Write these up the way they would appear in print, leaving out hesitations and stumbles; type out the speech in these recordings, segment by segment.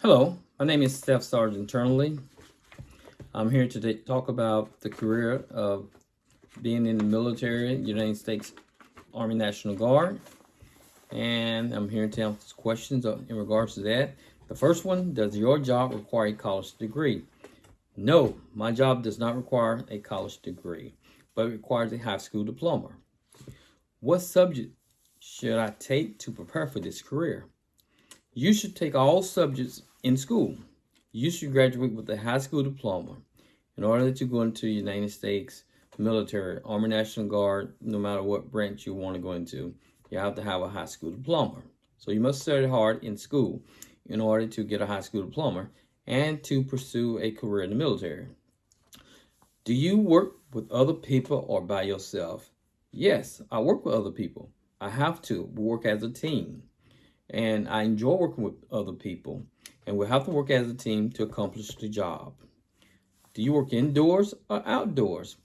Hello, my name is Sgt Internally. I'm here to talk about the career of being in the military, United States Army National Guard. And I'm here to answer questions in regards to that. The first one, does your job require a college degree? No, my job does not require a college degree, but it requires a high school diploma. What subject should I take to prepare for this career? You should take all subjects in school. You should graduate with a high school diploma in order to go into the United States military, Army National Guard. No matter what branch you want to go into, you have to have a high school diploma. So you must study hard in school in order to get a high school diploma and to pursue a career in the military. Do you work with other people or by yourself? Yes, I work with other people. I have to. We work as a team. And I enjoy working with other people. And we have to work as a team to accomplish the job. Do you work indoors or outdoors?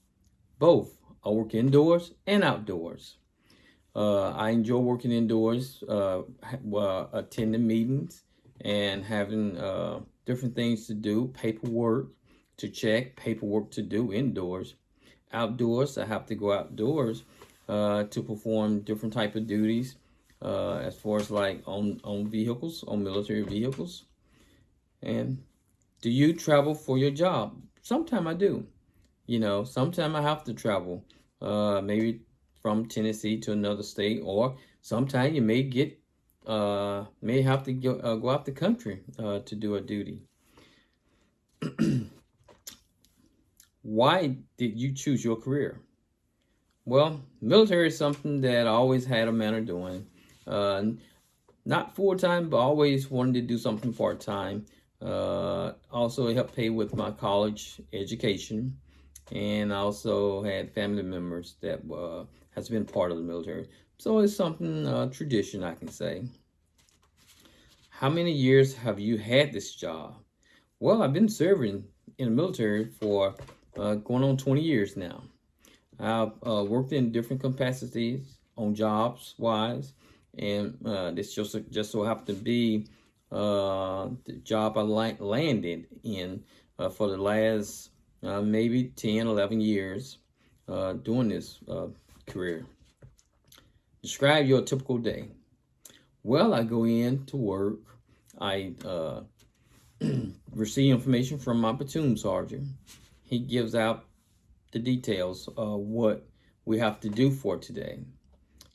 Both. I work indoors and outdoors. I enjoy working indoors, attending meetings and having different things to do, paperwork to check, paperwork to do indoors. Outdoors, I have to go outdoors to perform different type of duties. As far as like on vehicles, on military vehicles. And do you travel for your job? Sometimes I do. Sometimes I have to travel, maybe from Tennessee to another state, or sometimes you may have to go out the country to do a duty. Why did you choose your career? Well, military is something that I always had a manner doing. Not full-time, but always wanted to do something part-time. Also, it helped pay with my college education, and I also had family members that has been part of the military. So it's something, tradition, I can say. How many years have you had this job? Well, I've been serving in the military for going on 20 years now. I've worked in different capacities on jobs-wise. And this just so happened to be the job I landed in for the last maybe 10, 11 years doing this career. Describe your typical day. Well, I go in to work. I receive information from my platoon sergeant. He gives out the details of what we have to do for today.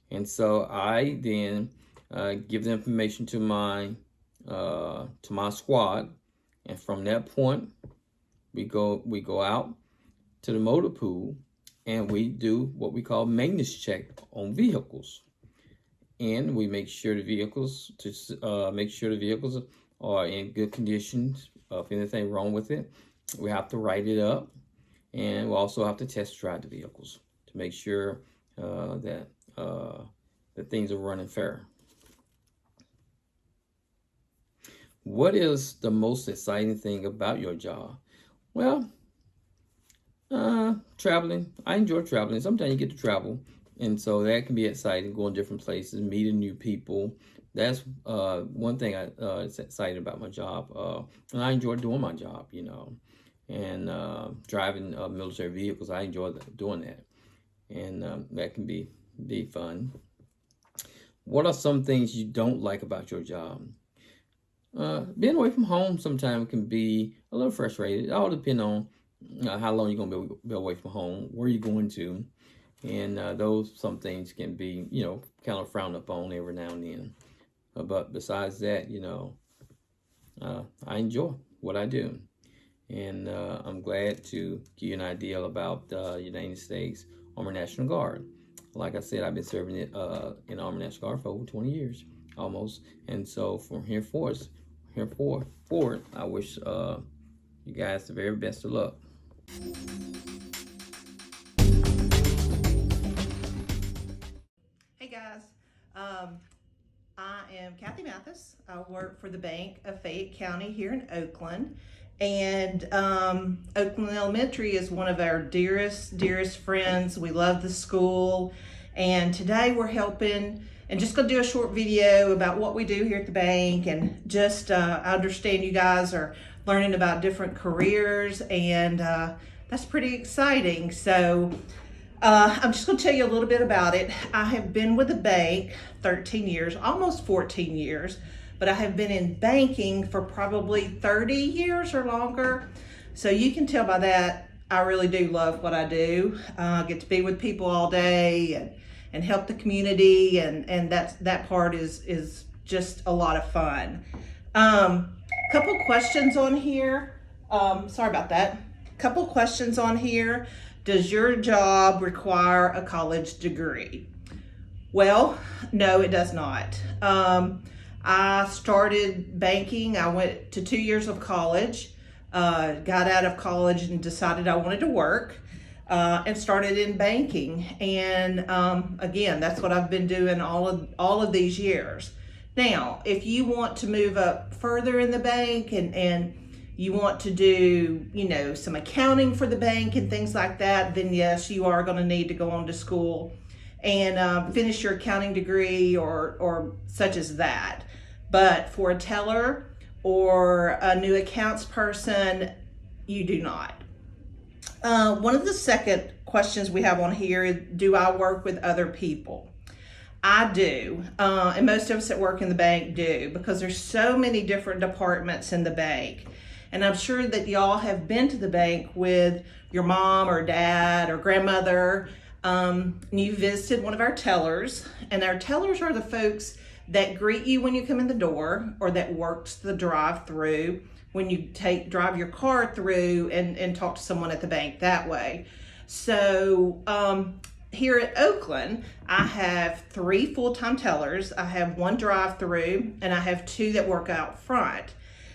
And so I then give the information to my squad, and from that point we go out to the motor pool and we do what we call maintenance check on vehicles, and we make sure the vehicles are in good conditions. If anything wrong with it, we have to write it up, and we also have to test drive the vehicles to make sure that things are running fair. What is the most exciting thing about your job? Well, traveling. I enjoy traveling. Sometimes you get to travel, and so that can be exciting, going different places, meeting new people. That's one thing is exciting about my job. And I enjoy doing my job, and driving military vehicles. I enjoy doing that, and that can be fun. What are some things you don't like about your job? Being away from home sometimes can be a little frustrating. It all depends on how long you're going to be away from home, where you're going to. And some things can be, kind of frowned upon every now and then. But besides that, I enjoy what I do. And I'm glad to give you an idea about the United States Army National Guard. Like I said, I've been serving in the Army National Guard for over 20 years, almost. And so from here forward, I wish you guys the very best of luck. Hey guys, I am Kathy Mathis. I work for the Bank of Fayette County here in Oakland. And Oakland Elementary is one of our dearest friends. We love the school. And today we're helping and just gonna do a short video about what we do here at the bank, and just I understand you guys are learning about different careers, and that's pretty exciting. So I'm just gonna tell you a little bit about it. I have been with the bank 13 years, almost 14 years, but I have been in banking for probably 30 years or longer. So you can tell by that, I really do love what I do. I get to be with people all day and help the community, and that part is just a lot of fun. Couple questions on here. Sorry about that. Couple questions on here. Does your job require a college degree? Well, no, it does not. I started banking. I went to 2 years of college, got out of college and decided I wanted to work, and started in banking. And again, that's what I've been doing all of these years. Now, if you want to move up further in the bank and you want to do, some accounting for the bank and things like that, then yes, you are going to need to go on to school and finish your accounting degree or such as that. But for a teller or a new accounts person, you do not. One of the second questions we have on here is, do I work with other people? I do, and most of us that work in the bank do, because there's so many different departments in the bank. And I'm sure that y'all have been to the bank with your mom or dad or grandmother, and you visited one of our tellers. And our tellers are the folks that greet you when you come in the door, or that works the drive-through when you drive your car through and talk to someone at the bank that way. So here at Oakland, I have 3 full-time tellers. I have 1 drive-through, and I have 2 that work out front.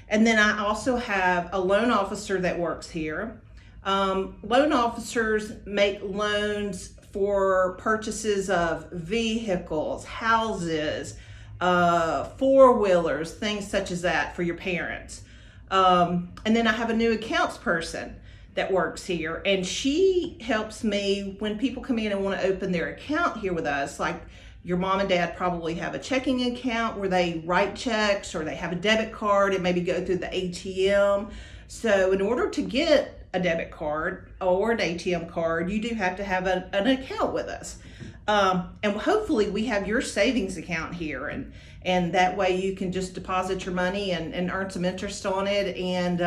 And then I also have a loan officer that works here. Loan officers make loans for purchases of vehicles, houses, 4-wheelers, things such as that for your parents. And then I have a new accounts person that works here, and she helps me when people come in and want to open their account here with us. Like your mom and dad probably have a checking account where they write checks, or they have a debit card and maybe go through the ATM. So in order to get a debit card or an ATM card, you do have to have an account with us. And hopefully we have your savings account here, and that way you can just deposit your money and earn some interest on it. And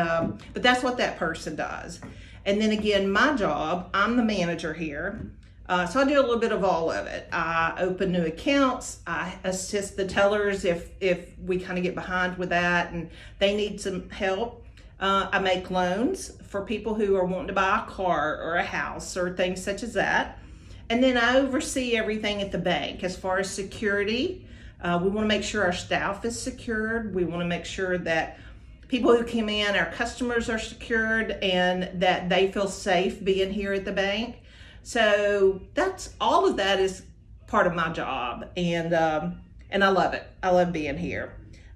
but that's what that person does. And then again, my job, I'm the manager here. So I do a little bit of all of it. I open new accounts. I assist the tellers if we kind of get behind with that and they need some help. I make loans for people who are wanting to buy a car or a house or things such as that. And then I oversee everything at the bank as far as security. We want to make sure our staff is secured. We want to make sure that people who come in, our customers, are secured and that they feel safe being here at the bank. So that's all of that is part of my job, and I love it. I love being here.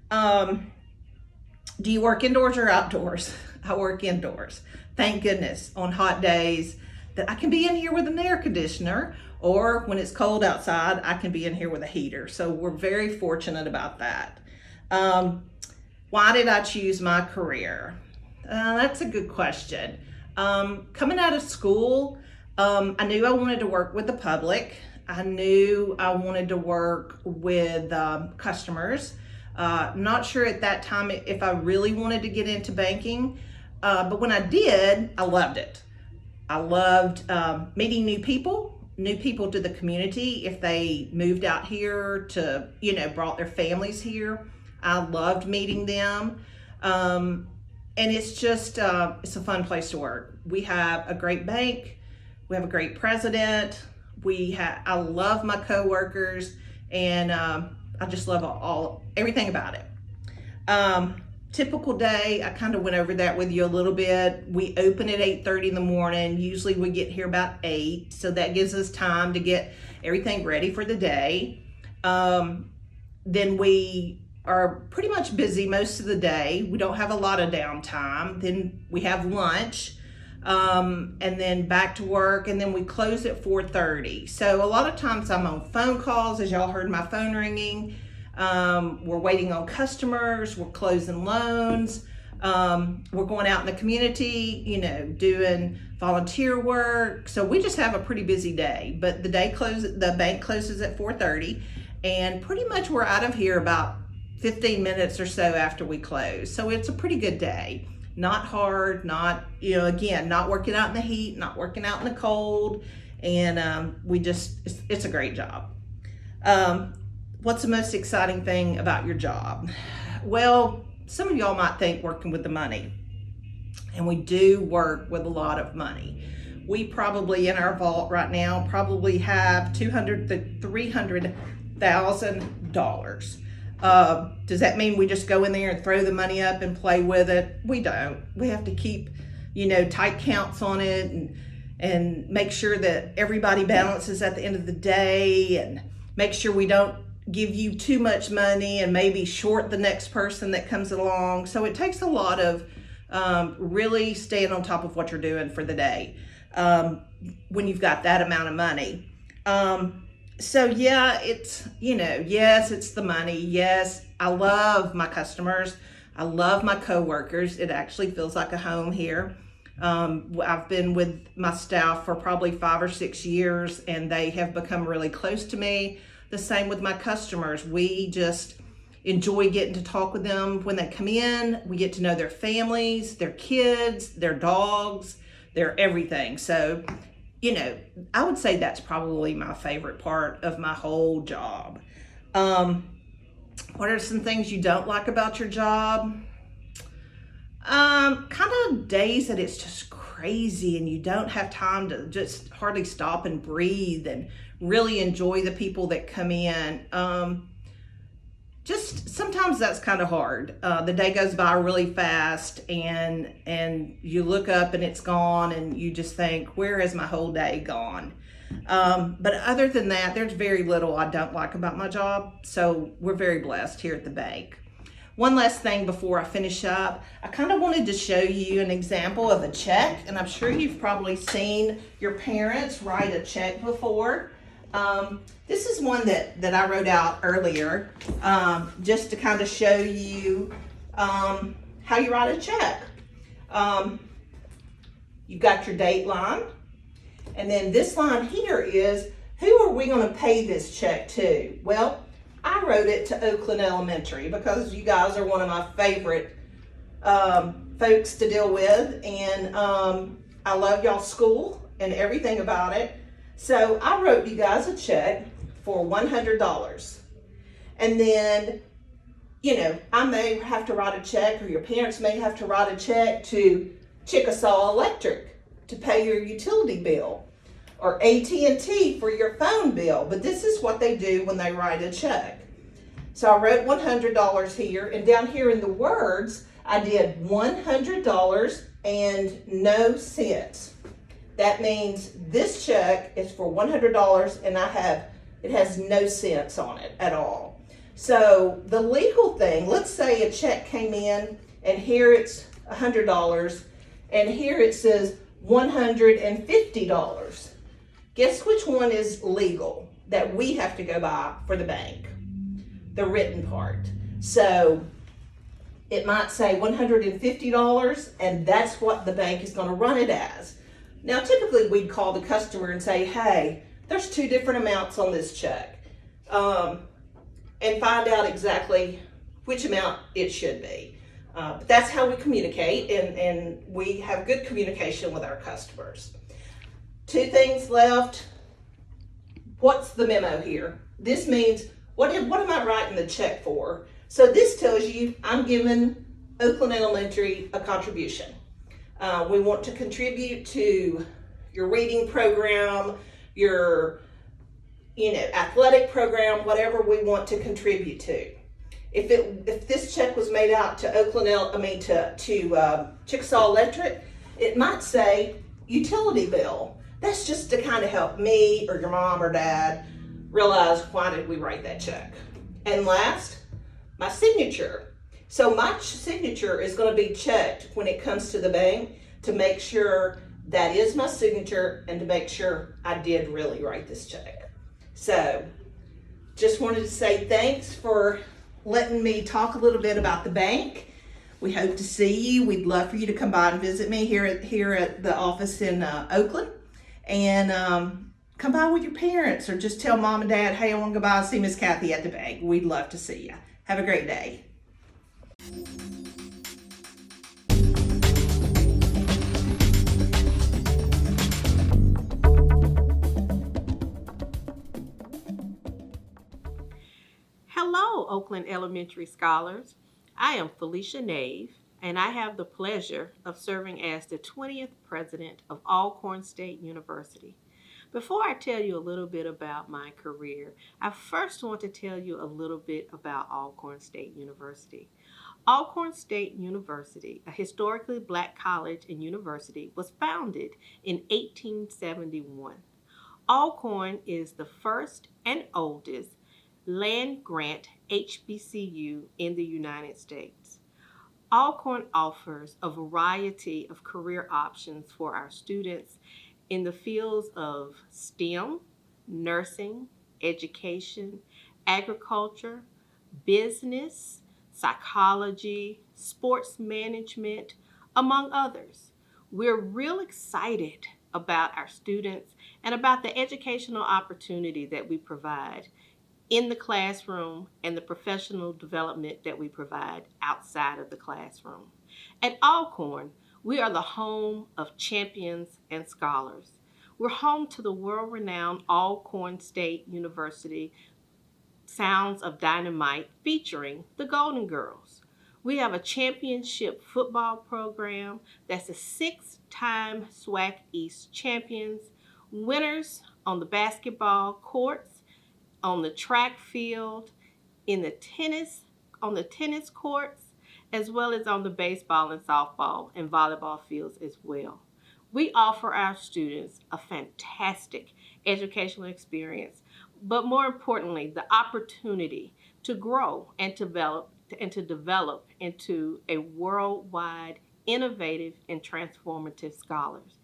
Do you work indoors or outdoors? I work indoors. Thank goodness on hot days that I can be in here with an air conditioner, or when it's cold outside, I can be in here with a heater. So we're very fortunate about that. Why did I choose my career? That's a good question. Coming out of school, I knew I wanted to work with the public. I knew I wanted to work with customers. Not sure at that time if I really wanted to get into banking, but when I did, I loved it. I loved meeting new people to the community. If they moved out here to, brought their families here, I loved meeting them. And it's just, it's a fun place to work. We have a great bank. We have a great president. I love my coworkers, and I just love everything about it. Typical day, I kind of went over that with you a little bit. We open at 8:30 in the morning. Usually we get here about 8, so that gives us time to get everything ready for the day. Then we are pretty much busy most of the day. We don't have a lot of downtime. Then we have lunch. and then back to work, and then we close at 4:30. So a lot of times I'm on phone calls, as y'all heard my phone ringing. We're waiting on customers, we're closing loans, we're going out in the community, doing volunteer work. So we just have a pretty busy day, but the bank closes at 4:30, and pretty much we're out of here about 15 minutes or so after we close. So it's a pretty good day. Not hard, not, again, not working out in the heat, not working out in the cold. And it's a great job. What's the most exciting thing about your job? Well, some of y'all might think working with the money. And we do work with a lot of money. We probably, in our vault right now, probably have $200,000 to $300,000. Does that mean we just go in there and throw the money up and play with it? We don't. We have to keep, tight counts on it and make sure that everybody balances at the end of the day, and make sure we don't give you too much money and maybe short the next person that comes along. So it takes a lot of really staying on top of what you're doing for the day when you've got that amount of money. So yeah, it's, yes, it's the money. Yes, I love my customers. I love my coworkers. It actually feels like a home here. I've been with my staff for probably 5 or 6 years, and they have become really close to me. The same with my customers. We just enjoy getting to talk with them when they come in. We get to know their families, their kids, their dogs, their everything. So, I would say that's probably my favorite part of my whole job. What are some things you don't like about your job? Kind of days that it's just crazy and you don't have time to just hardly stop and breathe and really enjoy the people that come in. Just sometimes that's kind of hard. The day goes by really fast, and you look up and it's gone, and you just think, where has my whole day gone? But other than that, there's very little I don't like about my job. So we're very blessed here at the bank. One last thing before I finish up, I kind of wanted to show you an example of a check, and I'm sure you've probably seen your parents write a check before. This is one that I wrote out earlier, just to kind of show you how you write a check. You've got your date line, and then this line here is, who are we going to pay this check to? Well, I wrote it to Oakland Elementary because you guys are one of my favorite folks to deal with, and I love y'all's school and everything about it. So I wrote you guys a check for $100. And then, I may have to write a check, or your parents may have to write a check to Chickasaw Electric to pay your utility bill, or AT&T for your phone bill. But this is what they do when they write a check. So I wrote $100 here, and down here in the words, I did $100 and no cents. That means this check is for $100, and it has no cents on it at all. So the legal thing, let's say a check came in, and here it's $100, and here it says $150. Guess which one is legal that we have to go by for the bank? The written part. So it might say $150, and that's what the bank is going to run it as. Now, typically we'd call the customer and say, hey, there's 2 different amounts on this check, and find out exactly which amount it should be. But that's how we communicate, and we have good communication with our customers. 2 things left. What's the memo here? This means, what am I writing the check for? So this tells you I'm giving Oakland Elementary a contribution. We want to contribute to your reading program, your athletic program, whatever we want to contribute to. If this check was made out to Chickasaw Electric, it might say utility bill. That's just to kind of help me or your mom or dad realize, why did we write that check? And last, my signature. So my signature is going to be checked when it comes to the bank to make sure that is my signature, and to make sure I did really write this check. So just wanted to say thanks for letting me talk a little bit about the bank. We hope to see you. We'd love for you to come by and visit me here at the office in Oakland, and come by with your parents, or just tell mom and dad, hey, I want to go by and see Miss Kathy at the bank. We'd love to see you. Have a great day. Hello, Oakland Elementary Scholars. I am Felicia Nave, and I have the pleasure of serving as the 20th president of Alcorn State University. Before I tell you a little bit about my career, I first want to tell you a little bit about Alcorn State University. Alcorn State University, a historically black college and university, was founded in 1871. Alcorn is the first and oldest land-grant HBCU in the United States. Alcorn offers a variety of career options for our students in the fields of STEM, nursing, education, agriculture, business, psychology, sports management, among others. We're real excited about our students and about the educational opportunity that we provide in the classroom and the professional development that we provide outside of the classroom. At Alcorn, we are the home of champions and scholars. We're home to the world-renowned Alcorn State University Sounds of Dynamite featuring the Golden Girls. We have a championship football program that's a 6-time SWAC East champions, winners on the basketball courts, on the track field, on the tennis courts, as well as on the baseball and softball and volleyball fields as well. We offer our students a fantastic educational experience, but more importantly, the opportunity to grow and to develop into a worldwide, innovative, and transformative scholars.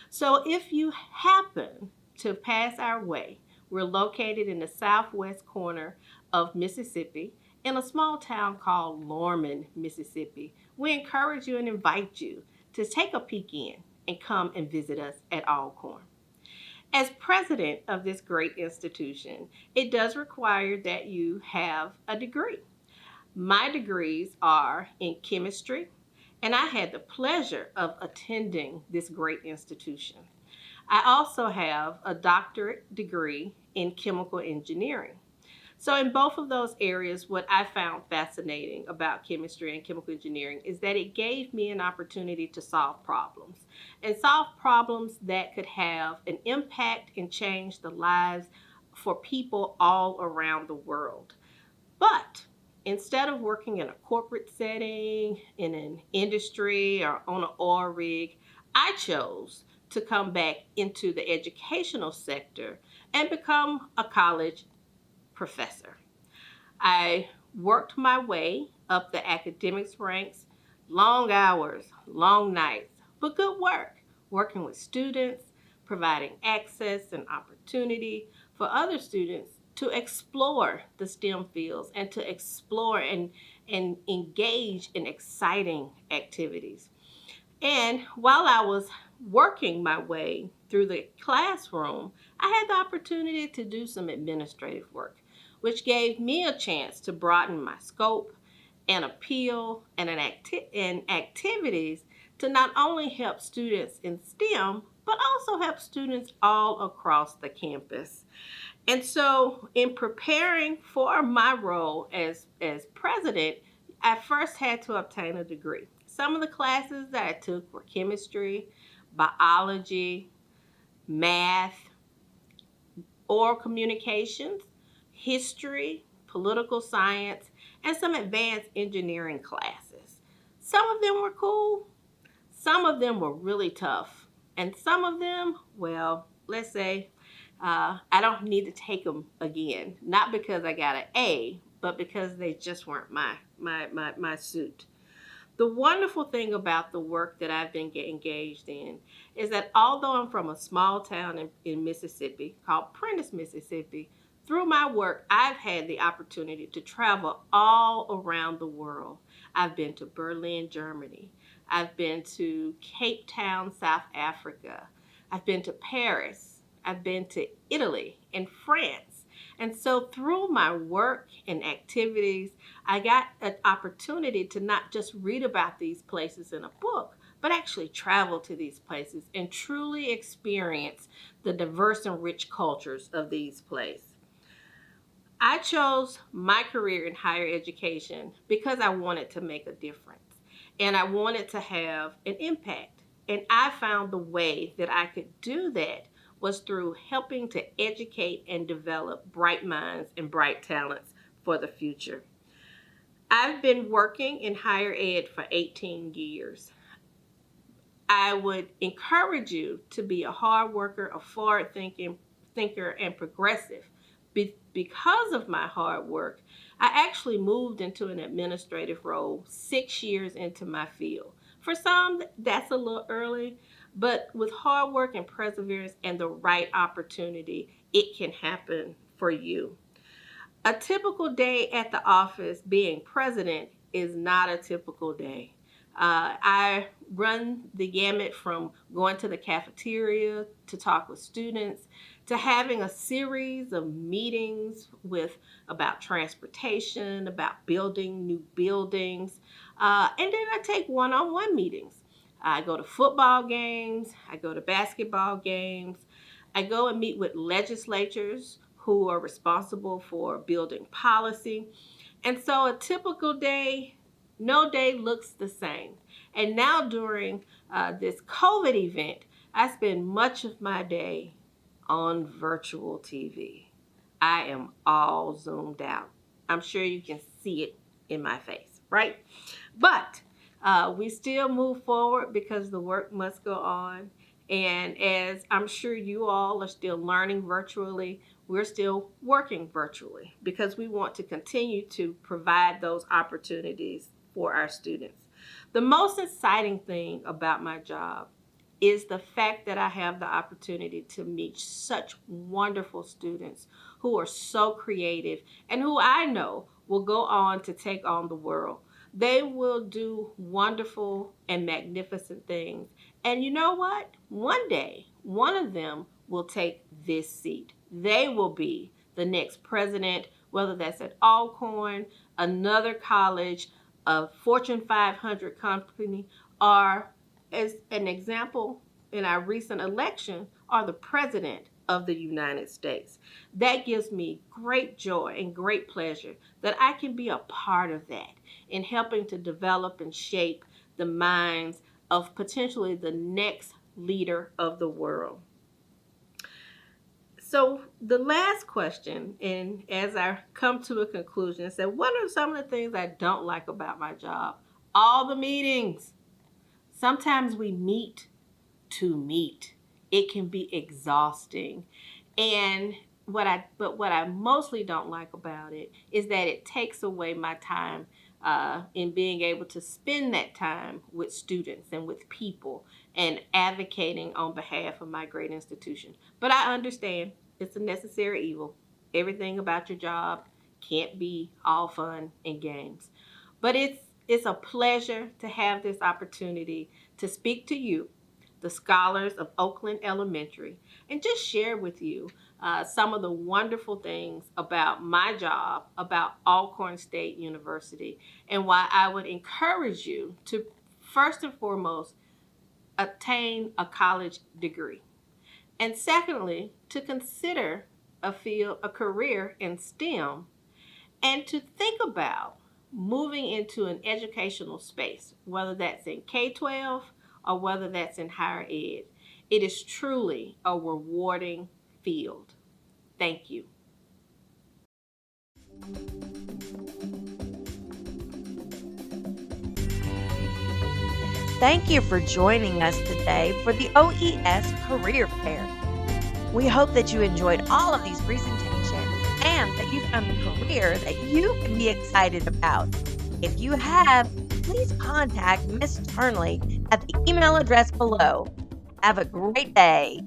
So if you happen to pass our way, we're located in the southwest corner of Mississippi in a small town called Lorman, Mississippi. We encourage you and invite you to take a peek in and come and visit us at Alcorn. As president of this great institution, it does require that you have a degree. My degrees are in chemistry, and I had the pleasure of attending this great institution. I also have a doctorate degree in chemical engineering. So in both of those areas, what I found fascinating about chemistry and chemical engineering is that it gave me an opportunity to solve problems, and solve problems that could have an impact and change the lives for people all around the world. But instead of working in a corporate setting, in an industry, or on an oil rig, I chose to come back into the educational sector and become a college professor. I worked my way up the academics ranks, long hours, long nights, but good work, working with students, providing access and opportunity for other students to explore the STEM fields and to explore and engage in exciting activities. And while I was working my way through the classroom, I had the opportunity to do some administrative work, which gave me a chance to broaden my scope and appeal and activities to not only help students in STEM, but also help students all across the campus. And so in preparing for my role as president, I first had to obtain a degree. Some of the classes that I took were chemistry, biology, math, oral communications, history, political science, and some advanced engineering classes. Some of them were cool, some of them were really tough, and some of them, well, let's say, I don't need to take them again. Not because I got an A, but because they just weren't my suit. The wonderful thing about the work that I've been engaged in is that although I'm from a small town in Mississippi called Prentice, Mississippi, through my work, I've had the opportunity to travel all around the world. I've been to Berlin, Germany. I've been to Cape Town, South Africa. I've been to Paris. I've been to Italy and France. And so through my work and activities, I got an opportunity to not just read about these places in a book, but actually travel to these places and truly experience the diverse and rich cultures of these places. I chose my career in higher education because I wanted to make a difference and I wanted to have an impact. And I found the way that I could do that was through helping to educate and develop bright minds and bright talents for the future. I've been working in higher ed for 18 years. I would encourage you to be a hard worker, a forward-thinking thinker, and progressive. Because of my hard work, I actually moved into an administrative role 6 years into my field. For some, that's a little early, but with hard work and perseverance and the right opportunity, it can happen for you. A typical day at the office being president is not a typical day. I run the gamut from going to the cafeteria to talk with students to having a series of meetings about transportation, about building new buildings, and then I take one-on-one meetings. I go to football games, I go to basketball games, I go and meet with legislators who are responsible for building policy. And so a typical day, no day looks the same. And now during this COVID event, I spend much of my day on virtual TV. I am all zoomed out. I'm sure you can see it in my face, right? But we still move forward because the work must go on. And as I'm sure you all are still learning virtually, we're still working virtually because we want to continue to provide those opportunities for our students. The most exciting thing about my job is the fact that I have the opportunity to meet such wonderful students who are so creative and who I know will go on to take on the world. They will do wonderful and magnificent things. And you know what? One day, one of them will take this seat. They will be the next president, whether that's at Alcorn, another college, a Fortune 500 company, or as an example in our recent election, are the president of the United States. That gives me great joy and great pleasure that I can be a part of that in helping to develop and shape the minds of potentially the next leader of the world. So the last question, and as I come to a conclusion, I said, what are some of the things I don't like about my job? All the meetings. Sometimes we meet to meet. It can be exhausting. And what I mostly don't like about it is that it takes away my time in being able to spend that time with students and with people and advocating on behalf of my great institution. But I understand it's a necessary evil. Everything about your job can't be all fun and games. But it's a pleasure to have this opportunity to speak to you, the scholars of Oakland Elementary, and just share with you some of the wonderful things about my job, about Alcorn State University, and why I would encourage you to, first and foremost, obtain a college degree. And secondly, to consider a career in STEM, and to think about moving into an educational space, whether that's in K-12 or whether that's in higher ed. It is truly a rewarding field. Thank you. Thank you for joining us today for the OES Career Fair. We hope that you enjoyed all of these presentations and that you found a career that you can be excited about. If you have, please contact Miss Turnley at the email address below. Have a great day.